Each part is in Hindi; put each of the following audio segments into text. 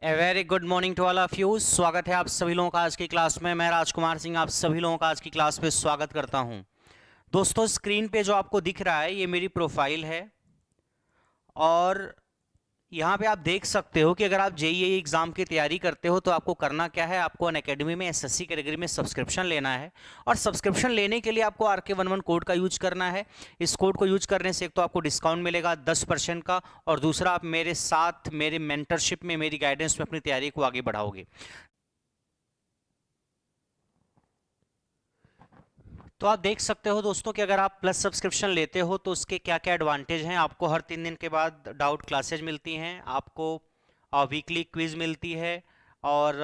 A very good morning to all of you. स्वागत है आप सभी लोगों का आज की क्लास में। मैं राजकुमार सिंह आप सभी लोगों का आज की क्लास में स्वागत करता हूं। दोस्तों, स्क्रीन पे जो आपको दिख रहा है ये मेरी प्रोफाइल है और यहाँ पे आप देख सकते हो कि अगर आप जेईई एग्जाम की तैयारी करते हो तो आपको करना क्या है। आपको अनअकैडमी में एसएससी कैटेगरी में सब्सक्रिप्शन लेना है और सब्सक्रिप्शन लेने के लिए आपको RK11 कोड का यूज करना है। इस कोड को यूज करने से एक तो आपको डिस्काउंट मिलेगा 10% का, और दूसरा आप मेरे साथ मेरे मेंटरशिप में मेरी गाइडेंस में अपनी तैयारी को आगे बढ़ाओगे। तो आप देख सकते हो दोस्तों कि अगर आप प्लस सब्सक्रिप्शन लेते हो तो उसके क्या क्या एडवांटेज हैं। आपको हर 3 दिन के बाद डाउट क्लासेज मिलती हैं, आपको वीकली क्विज मिलती है, और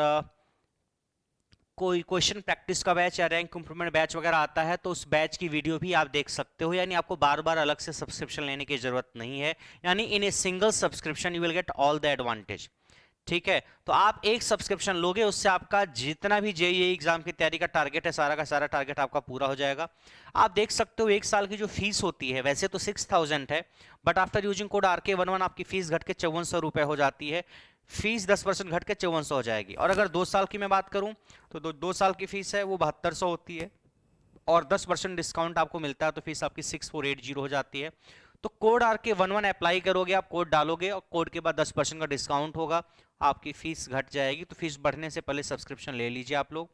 कोई क्वेश्चन प्रैक्टिस का बैच या रैंक इंप्रूवमेंट बैच वगैरह आता है तो उस बैच की वीडियो भी आप देख सकते हो। यानी आपको बार बार अलग से सब्सक्रिप्शन लेने की जरूरत नहीं है। यानी in a single subscription you will get all the advantage. ठीक है, तो आप एक सब्सक्रिप्शन लोगे, उससे आपका जितना भी जेईई एग्जाम की तैयारी का टारगेट है सारा का सारा टारगेट आपका पूरा हो जाएगा। आप देख सकते हो एक साल की जो फीस होती है वैसे तो 6000 है, but after using code RK11 आपकी फीस घट के 5400 रुपए हो जाती है। फीस 10% घट के 5400 हो जाएगी। और अगर 2 साल की मैं बात करूं तो 2 साल की फीस है वो 7200 होती है, और 10% डिस्काउंट आपको मिलता है तो फीस आपकी 6480 हो जाती है। तो कोड RK11 अप्लाई करोगे, आप कोड डालोगे और कोड के बाद 10% का डिस्काउंट होगा, आपकी फीस घट जाएगी। तो फीस बढ़ने से पहले सब्सक्रिप्शन ले लीजिए आप लोग।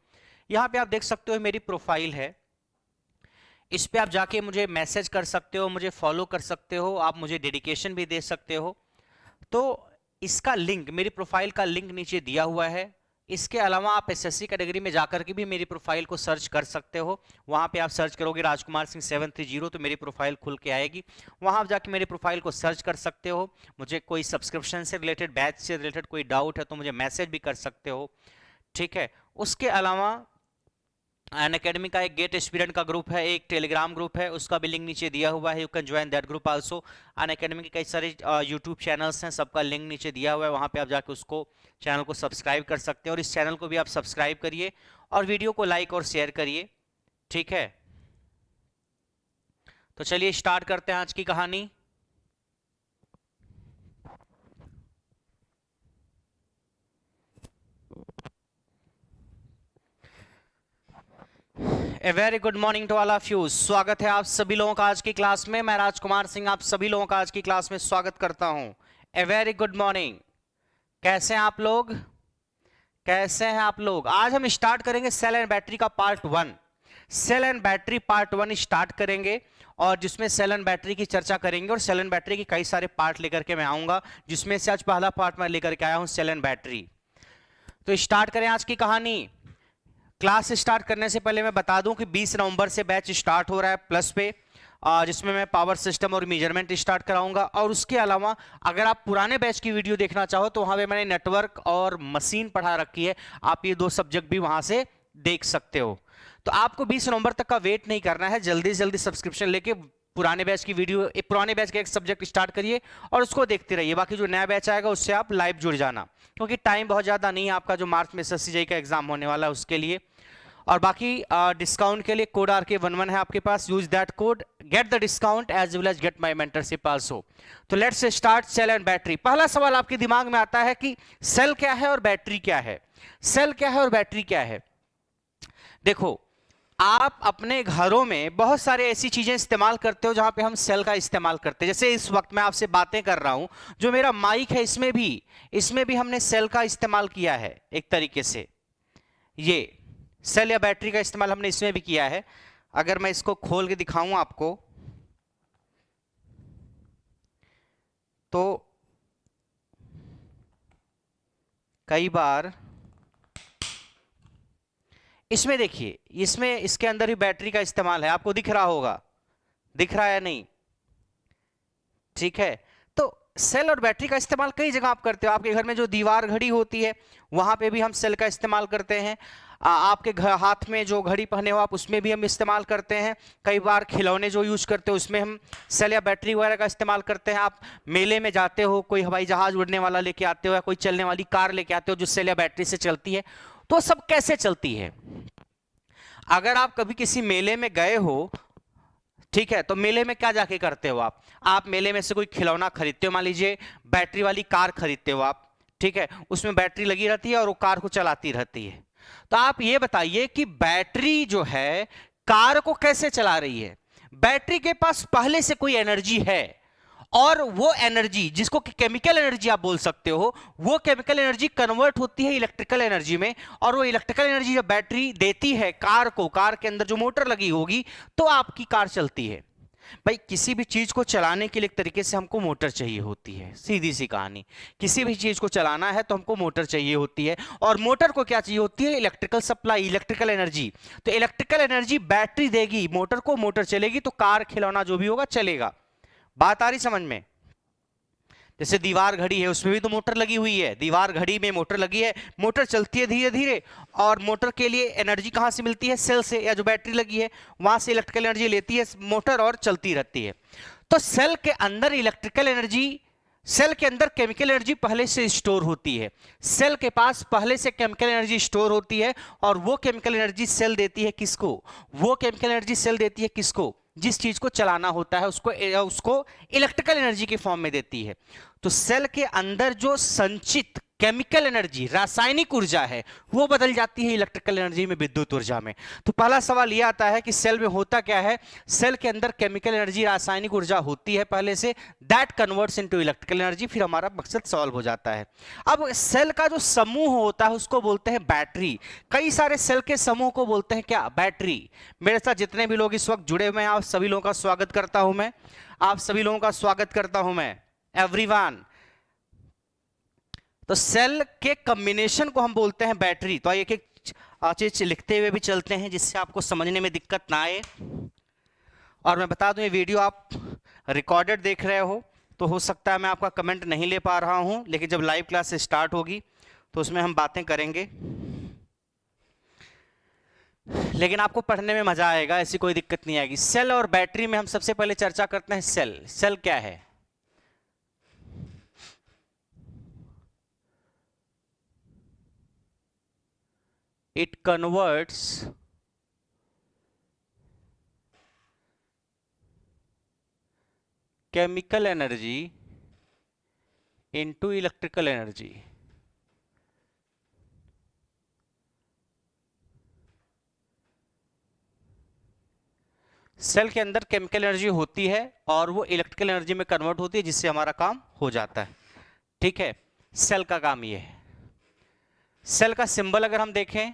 यहाँ पे आप देख सकते हो मेरी प्रोफाइल है, इस पे आप जाके मुझे मैसेज कर सकते हो, मुझे फॉलो कर सकते हो, आप मुझे डेडिकेशन भी दे सकते हो। तो इसका लिंक, मेरी प्रोफाइल का लिंक नीचे दिया हुआ है। इसके अलावा आप एसएससी कैटेगरी में जाकर के भी मेरी प्रोफाइल को सर्च कर सकते हो। वहां पे आप सर्च करोगे राजकुमार सिंह 730 तो मेरी प्रोफाइल खुल के आएगी। वहां आप जाके मेरी प्रोफाइल को सर्च कर सकते हो। मुझे कोई सब्सक्रिप्शन से रिलेटेड, बैच से रिलेटेड कोई डाउट है तो मुझे मैसेज भी कर सकते हो। ठीक है, उसके अलावा अनअकैडमी का एक गेट एस्पिरेंट का ग्रुप है, एक टेलीग्राम ग्रुप है, उसका भी लिंक नीचे दिया हुआ है। You can join that group also. Unacademy के कई सारे यूट्यूब चैनल्स हैं, सबका लिंक नीचे दिया हुआ है, वहां पे आप जाके उसको चैनल को सब्सक्राइब कर सकते हैं। और इस चैनल को भी आप सब्सक्राइब करिए और वीडियो को लाइक और शेयर करिए। ठीक है, तो चलिए स्टार्ट करते हैं आज की कहानी। A very good morning to all of you. स्वागत है आप सभी लोगों का आज की क्लास में। मैं राजकुमार सिंह आप सभी लोगों का आज की क्लास में स्वागत करता हूं। ए वेरी गुड मॉर्निंग। कैसे हैं आप लोग? कैसे हैं आप लोग? आज हम स्टार्ट करेंगे सेल एंड बैटरी का part 1। Cell and battery part 1 start करेंगे, और जिसमें सेल एंड बैटरी की चर्चा करेंगे। और सेल एंड बैटरी के कई सारे पार्ट लेकर के मैं आऊंगा, जिसमें से आज पहला पार्ट मैं लेकर के आया हूं सेल एंड बैटरी। तो स्टार्ट करें आज की कहानी। क्लास स्टार्ट करने से पहले मैं बता दूं कि 20 नवंबर से बैच स्टार्ट हो रहा है प्लस पे, जिसमें मैं पावर सिस्टम और मेजरमेंट स्टार्ट कराऊंगा। और उसके अलावा अगर आप पुराने बैच की वीडियो देखना चाहो तो वहां पे मैंने नेटवर्क और मशीन पढ़ा रखी है, आप ये 2 सब्जेक्ट भी वहां से देख सकते हो। तो आपको 20 नवंबर तक का वेट नहीं करना है, जल्दी से जल्दी सब्सक्रिप्शन लेके पुराने बैच की वीडियो, पुराने बैच का एक सब्जेक्ट स्टार्ट करिए और उसको देखते रहिए। बाकी जो नया बैच आएगा उससे आप लाइव जुड़ जाना, क्योंकि टाइम बहुत ज़्यादा नहीं है आपका, जो मार्च में एसएससी जेईई का एग्जाम होने वाला है उसके लिए। और बाकी डिस्काउंट के लिए कोड RK11 है आपके पास, use that code, get the discount as well as get my mentorship also. तो let's start cell and battery. पहला सवाल आपके दिमाग में आता है कि सेल क्या है और बैटरी क्या है। सेल क्या है और बैटरी क्या है? देखो, आप अपने घरों में बहुत सारे ऐसी चीजें इस्तेमाल करते हो जहां पे हम सेल का इस्तेमाल करते हैं। जैसे इस वक्त मैं आपसे बातें कर रहा हूं, जो मेरा माइक है इसमें भी हमने सेल का इस्तेमाल किया है। एक तरीके से ये सेल या बैटरी का इस्तेमाल हमने इसमें भी किया है। अगर मैं इसको खोल के दिखाऊं आपको तो कई बार इसमें देखिए, इसमें इसके अंदर ही बैटरी का इस्तेमाल है, आपको दिख रहा होगा, दिख रहा है या नहीं? ठीक है, तो सेल और बैटरी का इस्तेमाल कई जगह आप करते हो। आपके घर में जो दीवार घड़ी होती है वहां पे भी हम सेल का इस्तेमाल करते हैं। आपके हाथ में जो घड़ी पहने हो आप, उसमें भी हम इस्तेमाल करते हैं। कई बार खिलौने जो यूज करते हो उसमें हम सेल या बैटरी वगैरह का इस्तेमाल करते हैं। आप मेले में जाते हो, कोई हवाई जहाज उड़ने वाला लेके आते हो या कोई चलने वाली कार लेके आते हो जो सेल या बैटरी से चलती है। तो सब कैसे चलती है? अगर आप कभी किसी मेले में गए हो, ठीक है, तो मेले में क्या जाके करते हो आप मेले में से कोई खिलौना खरीदते हो, मान लीजिए बैटरी वाली कार खरीदते हो आप, ठीक है, उसमें बैटरी लगी रहती है और वो कार को चलाती रहती है। तो आप ये बताइए कि बैटरी जो है कार को कैसे चला रही है। बैटरी के पास पहले से कोई एनर्जी है और वो एनर्जी जिसको केमिकल एनर्जी आप बोल सकते हो, वो केमिकल एनर्जी कन्वर्ट होती है इलेक्ट्रिकल एनर्जी में, और वो इलेक्ट्रिकल एनर्जी जब बैटरी देती है कार को, कार के अंदर जो मोटर लगी होगी, तो आपकी कार चलती है। भाई किसी भी चीज को चलाने के लिए एक तरीके से हमको मोटर चाहिए होती है, सीधी सी कहानी। किसी भी चीज को चलाना है तो हमको मोटर चाहिए होती है, और मोटर को क्या चाहिए होती है, इलेक्ट्रिकल सप्लाई, इलेक्ट्रिकल एनर्जी। तो इलेक्ट्रिकल एनर्जी बैटरी देगी मोटर को, मोटर चलेगी तो कार खिलौना जो भी होगा चलेगा। बात आ रही समझ में। जैसे दीवार घड़ी है, उसमें भी तो मोटर लगी हुई है, दीवार घड़ी में मोटर लगी है, मोटर चलती है धीरे धीरे, और मोटर के लिए एनर्जी कहां से मिलती है, सेल से, या जो बैटरी लगी है वहां से इलेक्ट्रिकल एनर्जी लेती है मोटर और चलती रहती है। तो सेल के अंदर इलेक्ट्रिकल एनर्जी, सेल के अंदर केमिकल एनर्जी पहले से स्टोर होती है, सेल के पास पहले से केमिकल एनर्जी स्टोर होती है, और वो केमिकल एनर्जी सेल देती है किसको, वो केमिकल एनर्जी सेल देती है किसको, जिस चीज को चलाना होता है उसको इलेक्ट्रिकल एनर्जी के फॉर्म में देती है। तो सेल के अंदर जो संचित केमिकल एनर्जी, रासायनिक ऊर्जा है, वो बदल जाती है इलेक्ट्रिकल एनर्जी में, विद्युत ऊर्जा में। तो पहला सवाल यह आता है कि सेल में होता क्या है। सेल के अंदर केमिकल एनर्जी, रासायनिक ऊर्जा होती है पहले से, that converts into electrical energy, फिर हमारा मकसद सॉल्व हो जाता है। अब सेल का जो समूह होता है उसको बोलते हैं बैटरी। कई सारे सेल के समूह को बोलते हैं क्या, बैटरी। मेरे साथ जितने भी लोग इस वक्त जुड़े हुए हैं, आप सभी लोगों का स्वागत करता हूं मैं, आप सभी लोगों का स्वागत करता हूं मैं, एवरीवन। तो सेल के कॉम्बिनेशन को हम बोलते हैं बैटरी। तो एक एक चीज लिखते हुए भी चलते हैं जिससे आपको समझने में दिक्कत ना आए। और मैं बता दूं, ये वीडियो आप रिकॉर्डेड देख रहे हो, तो हो सकता है मैं आपका कमेंट नहीं ले पा रहा हूं, लेकिन जब लाइव क्लास स्टार्ट होगी तो उसमें हम बातें करेंगे, लेकिन आपको पढ़ने में मजा आएगा, ऐसी कोई दिक्कत नहीं आएगी। सेल और बैटरी में हम सबसे पहले चर्चा करते हैं सेल। सेल क्या है। It converts chemical energy into electrical energy। Cell के अंदर केमिकल एनर्जी होती है और वो इलेक्ट्रिकल एनर्जी में कन्वर्ट होती है, जिससे हमारा काम हो जाता है। ठीक है, सेल का काम ये है। सेल का सिंबल अगर हम देखें,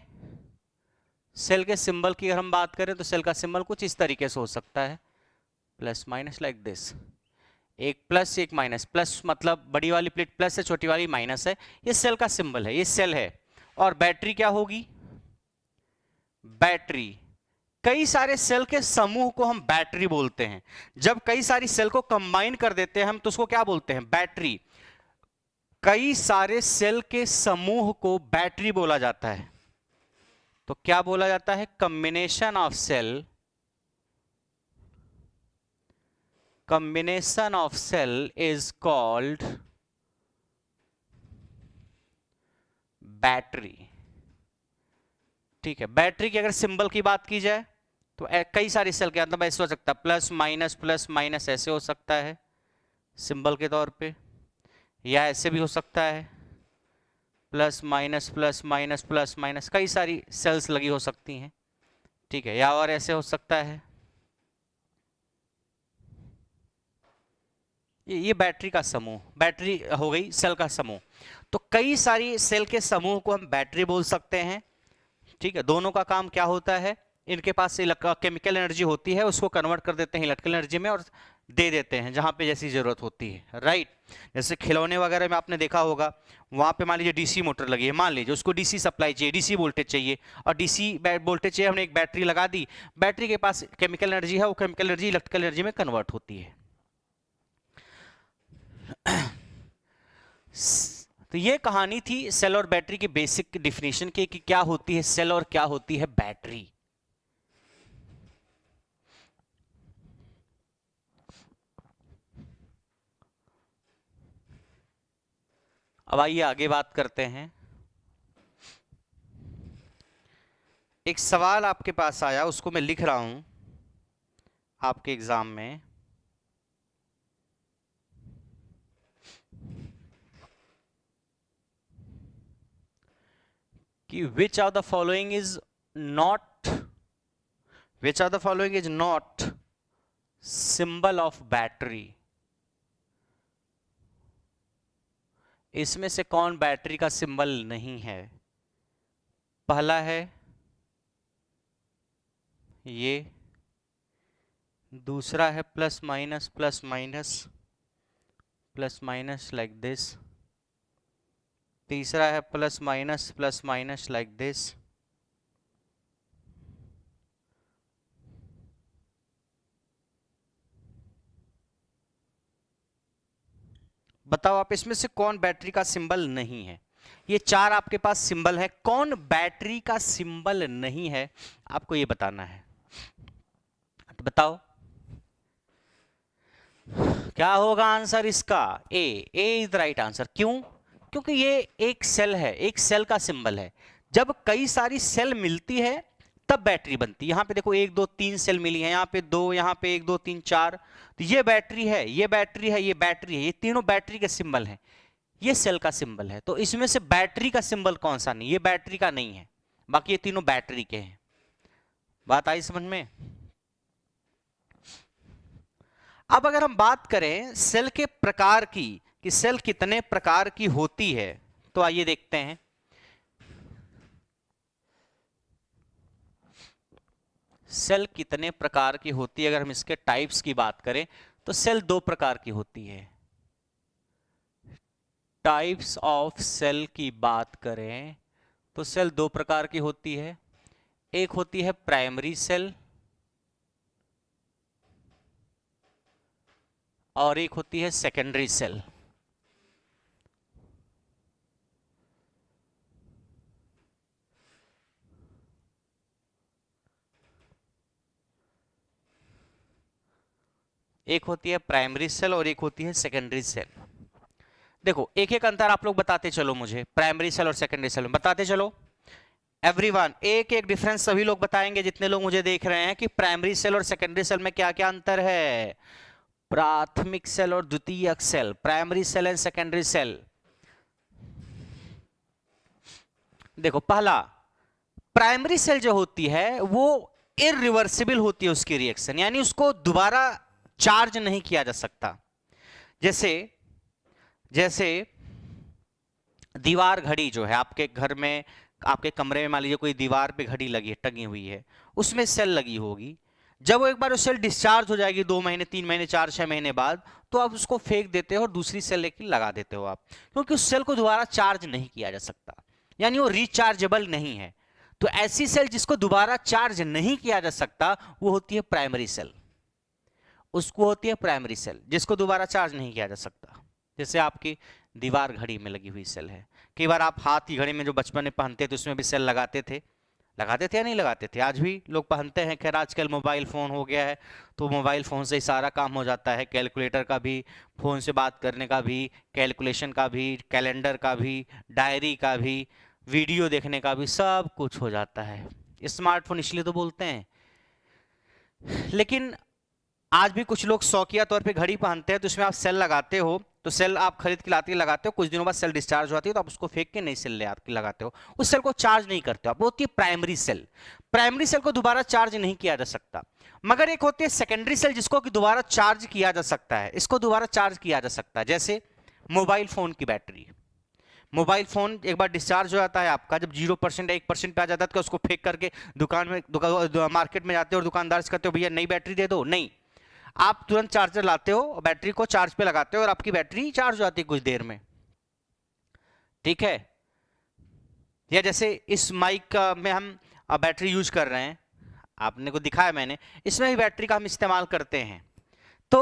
सेल के सिंबल की अगर हम बात करें तो सेल का सिंबल कुछ इस तरीके से हो सकता है, प्लस माइनस लाइक दिस, एक प्लस एक माइनस। प्लस मतलब बड़ी वाली प्लेट प्लस है, छोटी वाली माइनस है। ये सेल का सिंबल है, ये सेल है। और बैटरी क्या होगी, बैटरी। कई सारे सेल के समूह को हम बैटरी बोलते हैं। जब कई सारी सेल को कंबाइन कर देते हैं हम तो उसको क्या बोलते हैं, बैटरी। कई सारे सेल के समूह को बैटरी बोला जाता है। तो क्या बोला जाता है, combination of cell, combination of cell is called battery. ठीक है, बैटरी की अगर सिंबल की बात की जाए तो कई सारी सेल के अंदर ऐसे हो सकता है, प्लस माइनस ऐसे हो सकता है सिंबल के तौर पे, या ऐसे भी हो सकता है प्लस माइनस, कई सारी सेल्स लगी हो सकती हैं। ठीक है, या और ऐसे हो सकता है। ये बैटरी का समूह, बैटरी हो गई सेल का समूह। तो कई सारी सेल के समूह को हम बैटरी बोल सकते हैं। ठीक है, दोनों का काम क्या होता है, इनके पास केमिकल एनर्जी होती है, उसको कन्वर्ट कर देते हैं इलेक्ट्रिकल एनर्जी में और दे देते हैं जहां पे जैसी जरूरत होती है। राइट, जैसे खिलौने वगैरह में आपने देखा होगा, वहां पे मान लीजिए डीसी मोटर लगी है, मान लीजिए उसको डीसी सप्लाई चाहिए, डीसी वोल्टेज चाहिए, और डीसी वोल्टेज चाहिए, हमने एक बैटरी लगा दी, बैटरी के पास केमिकल एनर्जी है, वो केमिकल एनर्जी इलेक्ट्रिकल एनर्जी में कन्वर्ट होती है। तो ये कहानी थी सेल और बैटरी की बेसिक डिफिनेशन की, कि क्या होती है सेल और क्या होती है बैटरी। अब आइए आगे बात करते हैं। एक सवाल आपके पास आया, उसको मैं लिख रहा हूं आपके एग्जाम में। कि which of the following is not, which of the following is not symbol of battery, इसमें से कौन बैटरी का सिंबल नहीं है? पहला है ये, दूसरा है plus minus plus minus plus minus like this, तीसरा है प्लस माइनस लाइक दिस, बताओ आप इसमें से कौन बैटरी का सिंबल नहीं है? ये चार आपके पास सिंबल है, कौन बैटरी का सिंबल नहीं है आपको ये बताना है। तो बताओ क्या होगा आंसर इसका? ए इज द राइट आंसर। क्यों? क्योंकि ये एक सेल है, एक सेल का सिंबल है। जब कई सारी सेल मिलती है तब बैटरी बनती है। यहां पे देखो 1 2 3 सेल मिली है, यहां पे 2, यहां पे 1 2 3 4, तो ये बैटरी है, ये बैटरी है, ये बैटरी है, ये तीनों बैटरी के सिंबल हैं। ये सेल का सिंबल है, तो इसमें से बैटरी का सिंबल कौन सा नहीं? ये बैटरी का नहीं है, बाकी ये तीनों बैटरी के हैं। बात आई समझ में? अब अगर हम बात करें सेल के प्रकार की, कि सेल कितने प्रकार की होती है, तो आइए देखते हैं। सेल कितने प्रकार की होती है, अगर हम इसके टाइप्स की बात करें तो सेल दो प्रकार की होती है। टाइप्स ऑफ सेल की बात करें तो सेल दो प्रकार की होती है। एक होती है प्राइमरी सेल और एक होती है सेकेंडरी सेल। एक होती है प्राइमरी सेल और एक होती है सेकेंडरी सेल। देखो एक एक अंतर आप लोग बताते चलो मुझे, प्राइमरी सेल और सेकेंडरी सेल में बताते चलो एवरीवन। एक एक डिफरेंस सभी लोग बताएंगे जितने लोग मुझे देख रहे हैं, कि प्राइमरी सेल और सेकेंडरी सेल में क्या क्या अंतर है। प्राथमिक सेल और द्वितीयक cell, primary cell and secondary cell. देखो पहला, प्राइमरी सेल जो होती है वो इरिवर्सिबल होती है उसकी रिएक्शन, यानी उसको दोबारा चार्ज नहीं किया जा सकता। जैसे जैसे दीवार घड़ी जो है आपके घर में, आपके कमरे में मान लीजिए कोई दीवार पे घड़ी लगी है, टंगी हुई है, उसमें सेल लगी होगी। जब वो एक बार वो सेल डिस्चार्ज हो जाएगी 2 महीने 3 महीने 4 6 महीने बाद, तो आप उसको फेंक देते हो और दूसरी सेल लेके लगा देते हो आप, क्योंकि उस सेल को दोबारा चार्ज नहीं किया जा सकता, यानी वो रिचार्जेबल नहीं है। तो ऐसी सेल जिसको दोबारा चार्ज नहीं किया जा सकता वो होती है प्राइमरी सेल, उसको होती है प्राइमरी सेल जिसको दोबारा चार्ज नहीं किया जा सकता। जैसे आपकी दीवार घड़ी में लगी हुई सेल है, कई बार आप हाथ की घड़ी में जो बचपन में पहनते थे उसमें भी सेल लगाते थे या नहीं लगाते थे? आज भी लोग पहनते हैं। खैर आजकल मोबाइल फ़ोन हो गया है तो मोबाइल फ़ोन से ही सारा काम हो जाता है, कैलकुलेटर का भी, फ़ोन से बात करने का भी, कैलकुलेशन का भी, कैलेंडर का भी, डायरी का भी, वीडियो देखने का भी, सब कुछ हो जाता है। स्मार्टफोन इसलिए तो बोलते हैं। लेकिन आज भी कुछ लोग शौकिया तौर पे घड़ी पहनते हैं, तो उसमें आप सेल लगाते हो, तो सेल आप खरीद के लाते लगाते हो, कुछ दिनों बाद सेल डिस्चार्ज हो जाती है तो आप उसको फेंक के नई सेल ले आके लगाते हो, उस सेल को चार्ज नहीं करते हो आप। वो होती है प्राइमरी सेल। प्राइमरी सेल को दोबारा चार्ज नहीं किया जा सकता। मगर एक होती है सेकेंडरी सेल जिसको कि दोबारा चार्ज किया जा सकता है, इसको दोबारा चार्ज किया जा सकता है। जैसे मोबाइल फोन की बैटरी, मोबाइल फोन एक बार डिस्चार्ज हो जाता है आपका, जब 0% या 1% पे आ जाता है तो उसको फेंक करके मार्केट में जाते हो और दुकानदार से कहते हो भैया नई बैटरी दे दो, नहीं, आप तुरंत चार्जर लाते हो और बैटरी को चार्ज पे लगाते हो और आपकी बैटरी चार्ज हो जाती है कुछ देर में। ठीक है? या जैसे इस माइक में हम बैटरी यूज कर रहे हैं, आपने को दिखाया मैंने, इसमें भी बैटरी का हम इस्तेमाल करते हैं। तो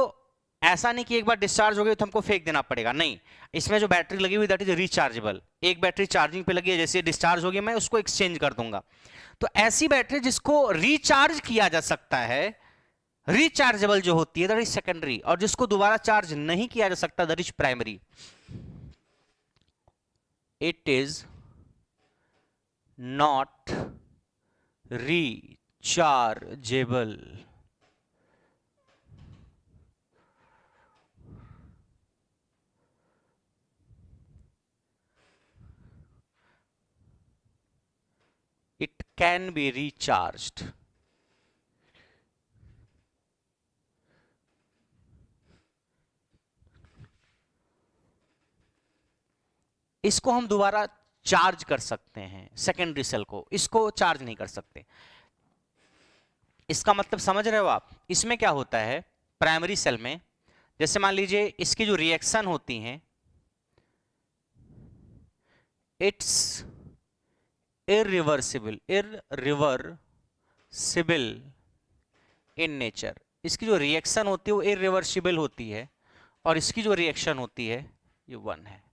ऐसा नहीं कि एक बार डिस्चार्ज हो गई तो हमको फेंक देना पड़ेगा, नहीं, इसमें जो बैटरी लगी हुई दैट इज रिचार्जेबल। एक बैटरी चार्जिंग पे लगी है, जैसे डिस्चार्ज होगी मैं उसको एक्सचेंज कर दूंगा। तो ऐसी बैटरी जिसको रिचार्ज किया जा सकता है, रिचार्जेबल जो होती है दैट इज सेकेंडरी, और जिसको दोबारा चार्ज नहीं किया जा सकता that is primary. It is not rechargeable. It can be recharged. इसको हम दोबारा चार्ज कर सकते हैं, सेकेंडरी सेल को, इसको चार्ज नहीं कर सकते। इसका मतलब समझ रहे हो आप? इसमें क्या होता है प्राइमरी सेल में, जैसे मान लीजिए इसकी जो रिएक्शन होती हैं, इट्स इररिवर्सिबल इन नेचर। इसकी जो रिएक्शन होती है वो इररिवर्सिबल होती है, और इसकी जो रिएक्शन होती है ये 1 है।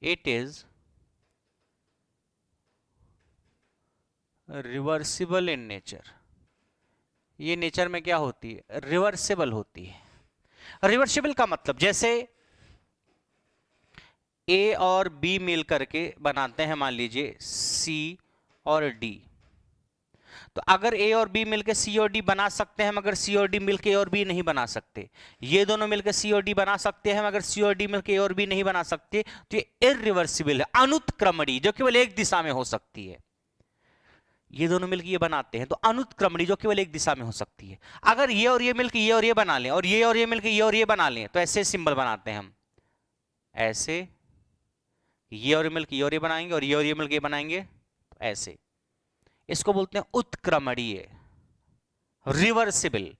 It is reversible in nature. ये नेचर में क्या होती है? रिवर्सिबल होती है। रिवर्सिबल का मतलब जैसे ए और बी मिल करके बनाते हैं, मान लीजिए सी और डी। तो अगर ए और बी मिलकर सी और डी बना सकते हैं, मगर सी और डी मिलकर ए और बी नहीं बना सकते। ये दोनों मिलकर सी और डी बना सकते हैं, मगर सी और डी मिलकर ए और बी नहीं बना सकते। तो ये इररिवर्सिबल है, अनुत्क्रमणी, जो केवल एक दिशा में हो सकती है। ये दोनों मिलकर ये बनाते हैं तो अनुत्क्रमणी, जो केवल एक दिशा में हो सकती है। अगर ये और ये मिलकर ये और ये बना लें, और ये मिलकर ये और ये बना लें, तो ऐसे सिंबल बनाते हैं हम, ऐसे ये और ये मिलकर ये और ये बनाएंगे, और ये मिलकर ये बनाएंगे, तो ऐसे। इसको बोलते हैं उत्क्रमणीय, रिवर्सिबल।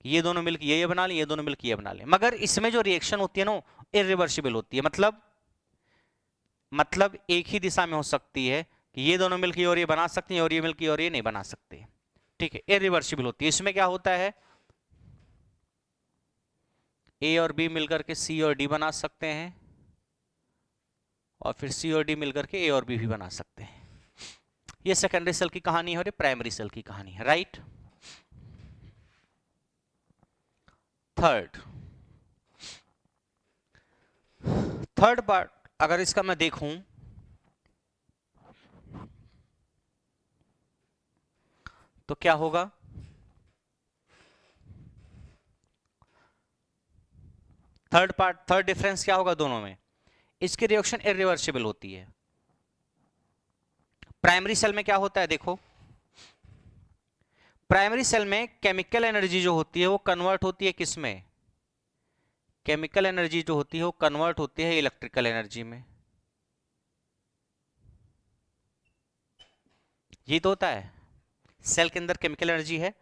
ये दोनों मिलकर ये बना लें, ये दोनों मिलकर ये बना लें, मगर इसमें जो रिएक्शन होती है ना, इरिवर्सिबल होती है। मतलब एक ही दिशा में हो सकती है कि ये दोनों मिलकर और ये बना सकते हैं, और ये मिलकर और ये नहीं बना सकते। ठीक है, इरिवर्सिबल होती है। इसमें क्या होता है, ए और बी मिलकर के सी और डी बना सकते हैं, और फिर सी और डी मिलकर के ए और बी भी बना सकते हैं। ये सेकेंडरी सेल की कहानी है और ये प्राइमरी सेल की कहानी है, राइट। थर्ड पार्ट अगर इसका मैं देखूं तो क्या होगा? थर्ड डिफरेंस क्या होगा दोनों में? इसकी रिएक्शन इरिवर्सिबल होती है। प्राइमरी सेल में क्या होता है देखो, प्राइमरी सेल में केमिकल एनर्जी जो होती है वो कन्वर्ट होती है किस में? केमिकल एनर्जी जो होती है वो कन्वर्ट होती है इलेक्ट्रिकल एनर्जी में। ये तो होता है, सेल के अंदर केमिकल एनर्जी है,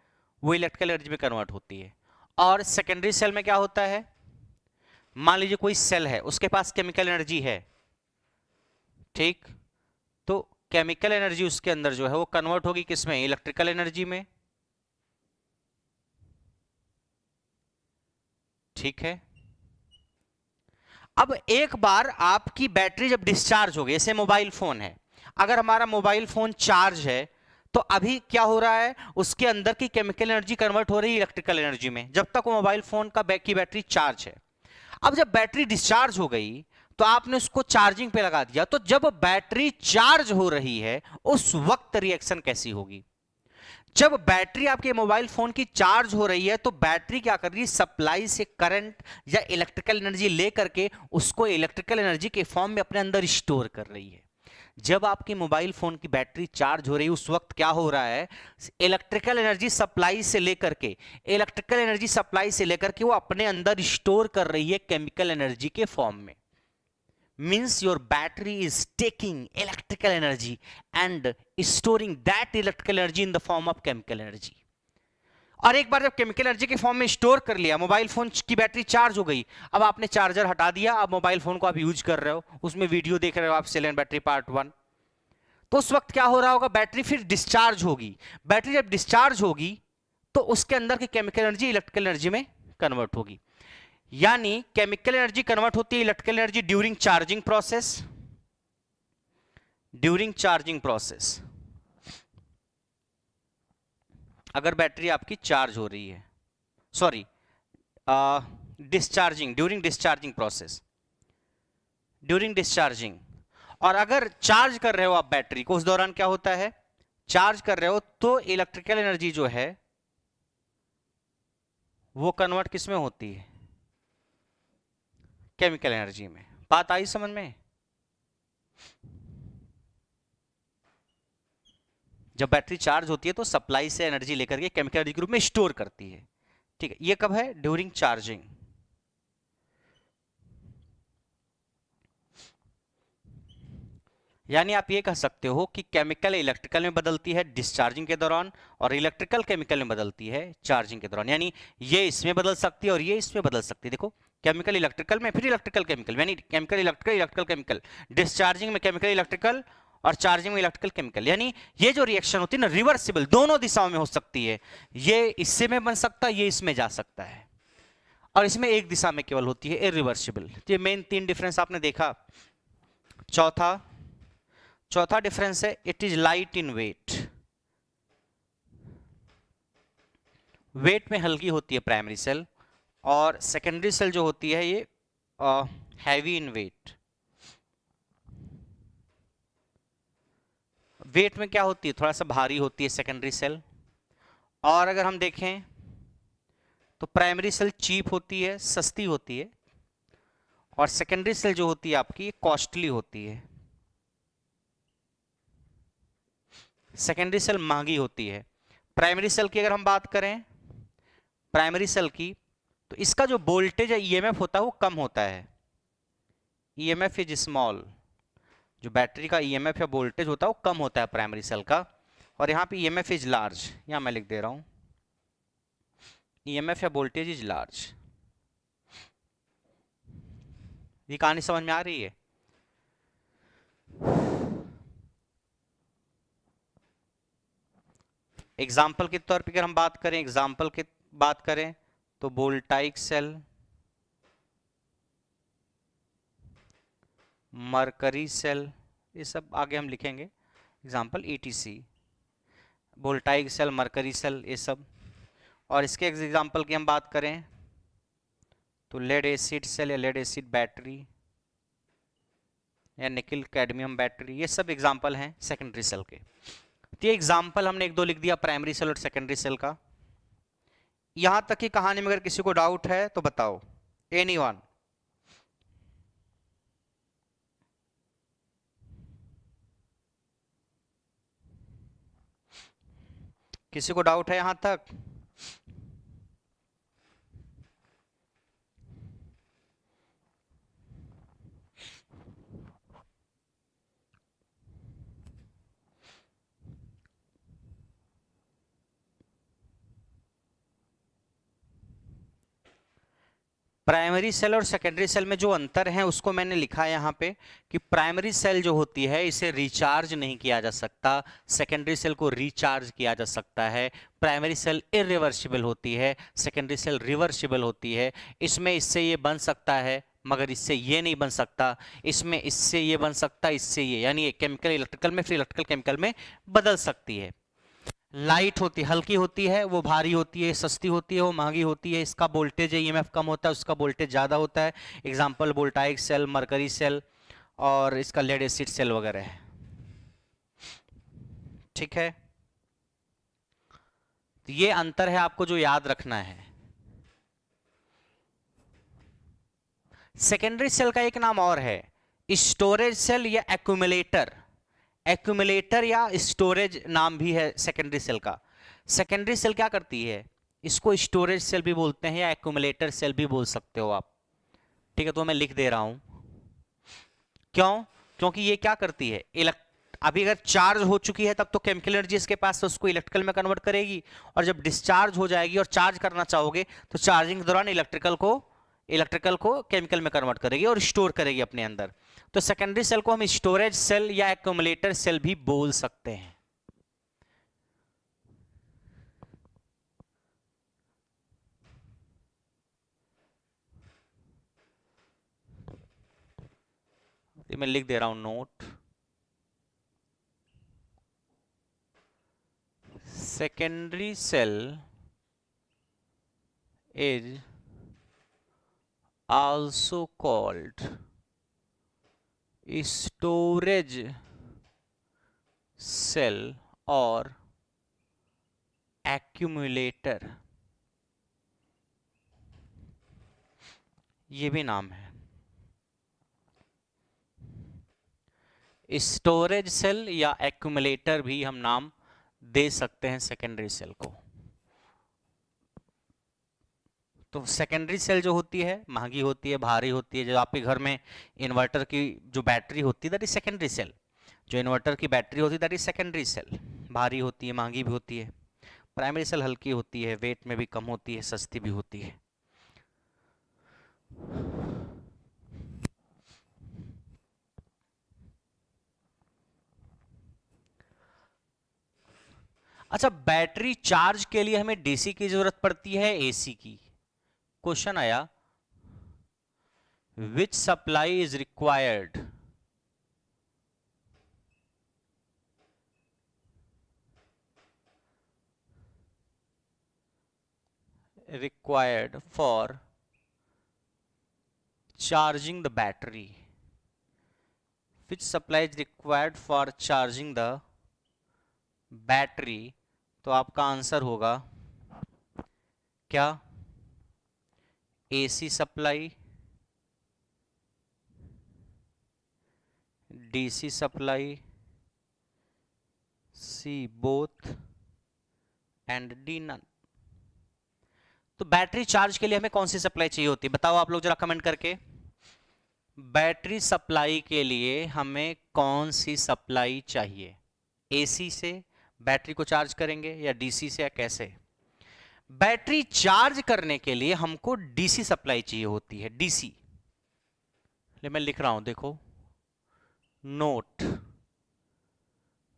वो इलेक्ट्रिकल एनर्जी में कन्वर्ट होती है। और सेकेंडरी सेल में क्या होता है, मान लीजिए कोई सेल है, उसके पास केमिकल एनर्जी है, ठीक, तो केमिकल एनर्जी उसके अंदर जो है वो कन्वर्ट होगी किसमें? इलेक्ट्रिकल एनर्जी में। ठीक है, अब एक बार आपकी बैटरी जब डिस्चार्ज हो गई, जैसे मोबाइल फोन है, अगर हमारा मोबाइल फोन चार्ज है तो अभी क्या हो रहा है, उसके अंदर की केमिकल एनर्जी कन्वर्ट हो रही है इलेक्ट्रिकल एनर्जी में, जब तक वो मोबाइल फोन का की बैटरी चार्ज है। अब जब बैटरी डिस्चार्ज हो गई तो आपने उसको चार्जिंग पे लगा दिया, तो जब बैटरी चार्ज हो रही है उस वक्त रिएक्शन कैसी होगी? जब बैटरी आपके मोबाइल फोन की चार्ज हो रही है तो बैटरी क्या कर रही है, सप्लाई से करंट या इलेक्ट्रिकल एनर्जी लेकर के उसको इलेक्ट्रिकल एनर्जी के फॉर्म में अपने अंदर स्टोर कर रही है। जब आपके मोबाइल फोन की बैटरी चार्ज हो रही है उस वक्त क्या हो रहा है, इलेक्ट्रिकल एनर्जी सप्लाई से लेकर के वो अपने अंदर स्टोर कर रही है केमिकल एनर्जी के फॉर्म में। means your battery is taking electrical energy and storing that electrical energy in the form of chemical energy। और एक बार जब केमिकल एनर्जी के फॉर्म में स्टोर कर लिया, मोबाइल फोन की बैटरी चार्ज हो गई, अब आपने चार्जर हटा दिया, अब मोबाइल फोन को आप यूज कर रहे हो, उसमें वीडियो देख रहे हो आप, सेल एंड बैटरी पार्ट 1, तो उस वक्त क्या हो रहा होगा, बैटरी फिर डिस्चार्ज होगी। बैटरी जब डिस्चार्ज होगी तो उसके अंदर की केमिकल एनर्जी इलेक्ट्रिकल एनर्जी में कन्वर्ट होगी। यानी केमिकल एनर्जी कन्वर्ट होती है electrical energy during charging process. अगर बैटरी आपकी चार्ज हो रही है, सॉरी ड्यूरिंग डिस्चार्जिंग, और अगर चार्ज कर रहे हो आप बैटरी को, उस दौरान क्या होता है, चार्ज कर रहे हो तो इलेक्ट्रिकल एनर्जी जो है वो कन्वर्ट किस में होती है, केमिकल एनर्जी में। बात आई समझ में? जब बैटरी चार्ज होती है तो सप्लाई से एनर्जी लेकर के केमिकल एनर्जी के रूप में स्टोर करती है। ठीक है, ये कब है? During charging. यानी आप ये कह सकते हो कि केमिकल इलेक्ट्रिकल में बदलती है डिस्चार्जिंग के दौरान, और इलेक्ट्रिकल केमिकल में बदलती है चार्जिंग के दौरान। यानी ये इसमें बदल सकती है और ये इसमें बदल सकती है। देखो, केमिकल इलेक्ट्रिकल में, फिर इलेक्ट्रिकल केमिकल, यानी chemical electrical, electrical chemical, discharging में केमिकल इलेक्ट्रिकल और चार्जिंग में इलेक्ट्रिकल केमिकल। यानी ये जो रिएक्शन होती है ना, रिवर्सिबल, दोनों दिशाओं में हो सकती है। ये इससे में बन सकता है, ये इसमें जा सकता है, और इसमें एक दिशा में केवल होती है, इरिवर्सिबल। ये मेन 3 डिफरेंस आपने देखा। चौथा डिफरेंस है it is light in weight. Weight में हल्की होती है प्राइमरी सेल, और सेकेंडरी सेल जो होती है ये हैवी इन वेट। वेट में क्या होती है? थोड़ा सा भारी होती है सेकेंडरी सेल। और अगर हम देखें तो प्राइमरी सेल चीप होती है, सस्ती होती है, और सेकेंडरी सेल जो होती है आपकी कॉस्टली होती है। सेकेंडरी सेल महंगी होती है। प्राइमरी सेल की अगर हम बात करें, प्राइमरी सेल की, तो इसका जो वोल्टेज है, ईएमएफ होता है, वो कम होता है। EMF is small. जो बैटरी का ईएमएफ या वोल्टेज होता है वो कम होता है प्राइमरी सेल का। और यहाँ पे ईएमएफ इज लार्ज, यहाँ मैं लिख दे रहा हूँ, ईएमएफ या वोल्टेज इज लार्ज। ये कहानी समझ में आ रही है? एग्जाम्पल के तौर पे अगर हम बात करें, एग्जाम्पल की बात करें तो वोल्टाइक सेल, मरकरी सेल, ये सब आगे हम लिखेंगे example, ETC, voltaic cell, mercury cell, ये सब। और इसके एग्जाम्पल की हम बात करें तो लेड एसिड सेल या लेड एसिड बैटरी या निकल कैडमियम बैटरी, ये सब एग्जाम्पल हैं सेकेंडरी सेल के। तो ये एग्जाम्पल हमने 1-2 लिख दिया प्राइमरी सेल और सेकेंडरी सेल का। यहां तक की कहानी में अगर किसी को डाउट है तो बताओ, एनीवन? किसी को डाउट है यहां तक? प्राइमरी सेल और सेकेंडरी सेल में जो अंतर है उसको मैंने लिखा है यहाँ पे, कि प्राइमरी सेल जो होती है इसे रिचार्ज नहीं किया जा सकता, सेकेंडरी सेल को रिचार्ज किया जा सकता है। प्राइमरी सेल इरिवर्सिबल होती है, सेकेंडरी सेल रिवर्सिबल होती है। इसमें इससे ये बन सकता है मगर इससे ये नहीं बन सकता, इसमें इससे ये बन सकता है, इससे ये, यानी केमिकल इलेक्ट्रिकल में, फिर इलेक्ट्रिकल केमिकल में बदल सकती है। लाइट होती है, हल्की होती है, वो भारी होती है, सस्ती होती है, वो महंगी होती है। इसका वोल्टेज ईएमएफ कम होता है, उसका वोल्टेज ज़्यादा होता है। Example voltaic cell, mercury cell और इसका लेड एसिड सेल वगैरह है। ठीक है, तो ये अंतर है, आपको जो याद रखना है। सेकेंडरी सेल का एक नाम और है, स्टोरेज सेल या एक्यूमुलेटर। एक्यूमुलेटर या स्टोरेज नाम भी है सेकेंडरी सेल का। सेकेंडरी सेल क्या करती है? इसको स्टोरेज सेल भी बोलते हैं या एक्यूमुलेटर सेल भी बोल सकते हो आप। ठीक है, तो मैं लिख दे रहा हूं। क्यों? क्योंकि ये क्या करती है, अभी अगर चार्ज हो चुकी है तब तो केमिकल एनर्जी इसके पास, तो उसको इलेक्ट्रिकल में कन्वर्ट करेगी, और जब डिस्चार्ज हो जाएगी और चार्ज करना चाहोगे तो चार्जिंग के दौरान इलेक्ट्रिकल को केमिकल में कन्वर्ट करेगी और स्टोर करेगी अपने अंदर। तो सेकेंडरी सेल को हम स्टोरेज सेल या एक्यूमुलेटर सेल भी बोल सकते हैं। ये मैं लिख दे रहा हूं note, secondary cell is also called storage cell और accumulator, ये भी नाम है। स्टोरेज सेल या एक्यूमुलेटर भी हम नाम दे सकते हैं सेकेंडरी सेल को। तो सेकेंडरी सेल जो होती है महंगी होती है, भारी होती है। जो आपके घर में इन्वर्टर की जो बैटरी होती है दैट इज सेकेंडरी सेल। जो इन्वर्टर की बैटरी होती है दैट इज सेकेंडरी सेल। भारी होती है, महंगी भी होती है। प्राइमरी सेल हल्की होती है, वेट में भी कम होती है, सस्ती भी होती है। अच्छा, बैटरी चार्ज के लिए हमें डीसी की जरूरत पड़ती है एसी की? क्वेश्चन आया, which supply is required for charging the battery? Which supply is required for charging the battery? तो आपका आंसर होगा क्या? AC supply, DC supply, C both and D none. तो बैटरी चार्ज के लिए हमें कौन सी सप्लाई चाहिए होती है? बताओ आप लोग जरा कमेंट करके। बैटरी सप्लाई के लिए हमें कौन सी सप्लाई चाहिए? एसी से बैटरी को चार्ज करेंगे या डीसी से, या कैसे? बैटरी चार्ज करने के लिए हमको डीसी सप्लाई चाहिए होती है। डीसी, मैं लिख रहा हूं, देखो note,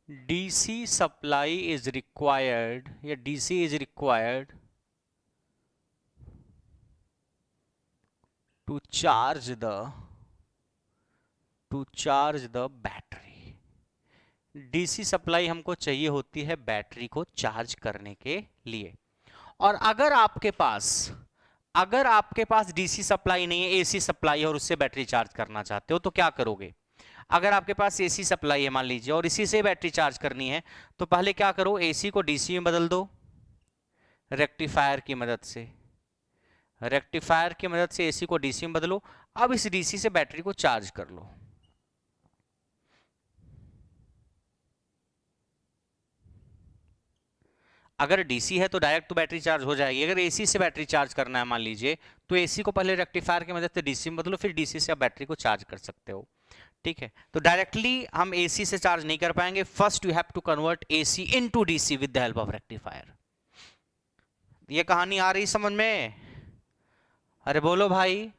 DC supply is required या DC is required to charge the battery. DC supply हमको चाहिए होती है बैटरी को चार्ज करने के लिए। और अगर आपके पास डीसी सप्लाई नहीं है, एसी सप्लाई है और उससे बैटरी चार्ज करना चाहते हो तो क्या करोगे? अगर आपके पास एसी सप्लाई है मान लीजिए और इसी से बैटरी चार्ज करनी है, तो पहले क्या करो, एसी को डीसी में बदल दो रेक्टिफायर की मदद से। रेक्टिफायर की मदद से एसी को डीसी में बदलो। अब इस डीसी से बैटरी को चार्ज कर लो। अगर डीसी है तो डायरेक्ट तो बैटरी चार्ज हो जाएगी। अगर एसी से बैटरी चार्ज करना है मान लीजिए, तो एसी को पहले रेक्टिफायर की मदद से डीसी में बदलो, फिर डीसी से आप बैटरी को चार्ज कर सकते हो। ठीक है, तो डायरेक्टली हम एसी से चार्ज नहीं कर पाएंगे। First you have to convert AC into DC with the help of rectifier. ये कहानी आ रही समझ में? अरे बोलो भाई।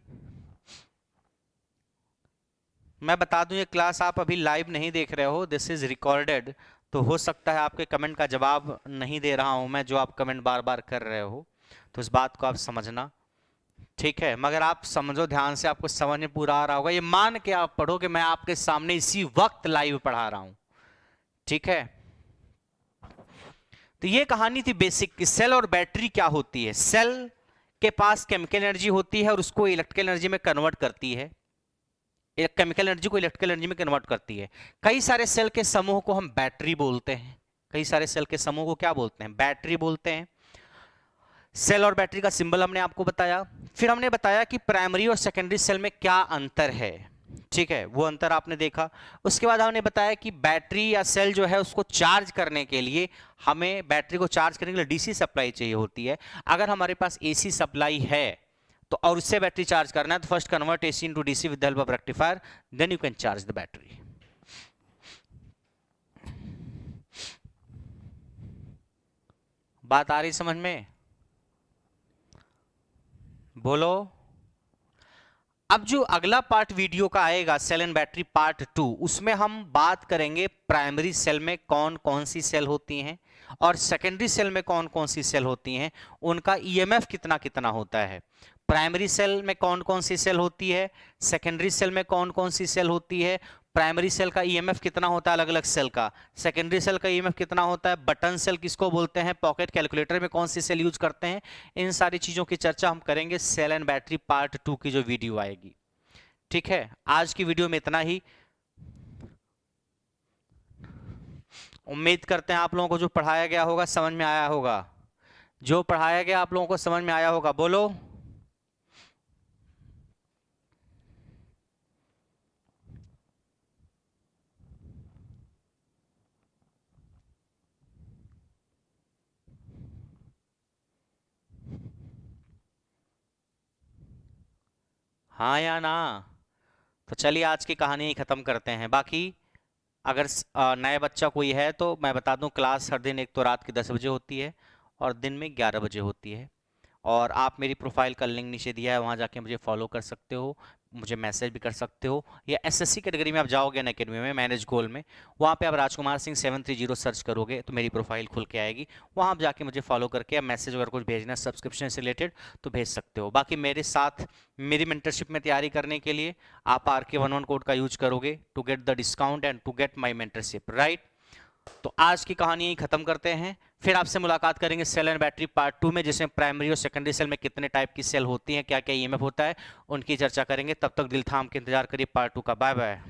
मैं बता दूं, ये क्लास आप अभी लाइव नहीं देख रहे हो, दिस इज रिकॉर्डेड। तो हो सकता है आपके कमेंट का जवाब नहीं दे रहा हूं मैं, जो आप कमेंट बार बार कर रहे हो, तो इस बात को आप समझना। ठीक है, मगर आप समझो ध्यान से, आपको समझ में पूरा आ रहा होगा। ये मान के आप पढ़ो कि मैं आपके सामने इसी वक्त लाइव पढ़ा रहा हूं। ठीक है, तो ये कहानी थी बेसिक कि सेल और बैटरी क्या होती है। सेल के पास केमिकल एनर्जी होती है और उसको इलेक्ट्रिकल एनर्जी में कन्वर्ट करती है। केमिकल एनर्जी को इलेक्ट्रिकल एनर्जी में कन्वर्ट करती है। कई सारे सेल के समूह को हम बैटरी बोलते हैं। कई सारे सेल के समूह को क्या बोलते हैं? बैटरी बोलते हैं। सेल और बैटरी का सिंबल हमने आपको बताया। फिर हमने बताया कि प्राइमरी और सेकेंडरी सेल में क्या अंतर है। ठीक है, वो अंतर आपने देखा। उसके बाद हमने बताया कि बैटरी या सेल जो है उसको चार्ज करने के लिए, हमें बैटरी को चार्ज करने के लिए डीसी सप्लाई चाहिए होती है। अगर हमारे पास एसी सप्लाई है तो और उससे बैटरी चार्ज करना है, तो first convert AC into DC with the help of rectifier, then you can charge the battery. बात आ रही समझ में? बोलो। अब जो अगला पार्ट वीडियो का आएगा, सेल एंड बैटरी पार्ट 2, उसमें हम बात करेंगे प्राइमरी सेल में कौन कौन सी सेल होती हैं और सेकेंडरी सेल में कौन कौन सी सेल होती हैं, उनका ईएमएफ कितना कितना होता है। प्राइमरी सेल में कौन कौन सी सेल होती है, सेकेंडरी सेल में कौन कौन सी सेल होती है, प्राइमरी सेल का ईएमएफ कितना होता है अलग अलग सेल का, सेकेंडरी सेल का ईएमएफ कितना होता है, बटन सेल किसको बोलते हैं, पॉकेट कैलकुलेटर में कौन सी सेल यूज करते हैं। इन सारी चीजों की चर्चा हम करेंगे सेल एंड बैटरी पार्ट 2 की जो वीडियो आएगी। ठीक है, आज की वीडियो में इतना ही। उम्मीद करते हैं आप लोगों को जो पढ़ाया गया होगा समझ में आया होगा। जो पढ़ाया गया आप लोगों को समझ में आया होगा, बोलो। हाँ या ना? तो चलिए आज की कहानी ही ख़त्म करते हैं। बाकी अगर नया बच्चा कोई है तो मैं बता दूं, क्लास हर दिन एक तो रात के 10 बजे होती है और दिन में 11 बजे होती है। और आप मेरी प्रोफाइल का लिंक नीचे दिया है, वहाँ जाके मुझे फॉलो कर सकते हो, मुझे मैसेज भी कर सकते हो, या एसएससी कैटेगरी में आप जाओगे ना अकेडमी में मैनेज गोल में, वहाँ पे आप राजकुमार सिंह 730 सर्च करोगे तो मेरी प्रोफाइल खुल के आएगी। वहाँ आप जाके मुझे फॉलो करके आप मैसेज अगर कुछ भेजना है सब्सक्रिप्शन से रिलेटेड तो भेज सकते हो। बाकी मेरे साथ मेरी मेंटरशिप में तैयारी करने के लिए आप RK11 कोड का यूज करोगे to get the discount and to get my mentorship, right? तो आज की कहानी यही खत्म करते हैं, फिर आपसे मुलाकात करेंगे सेल एंड बैटरी पार्ट 2 में, जिसमें प्राइमरी और सेकेंडरी सेल में कितने टाइप की सेल होती हैं, क्या क्या ईएमएफ होता है, उनकी चर्चा करेंगे। तब तक दिल थाम के इंतजार करिए पार्ट 2 का। Bye bye.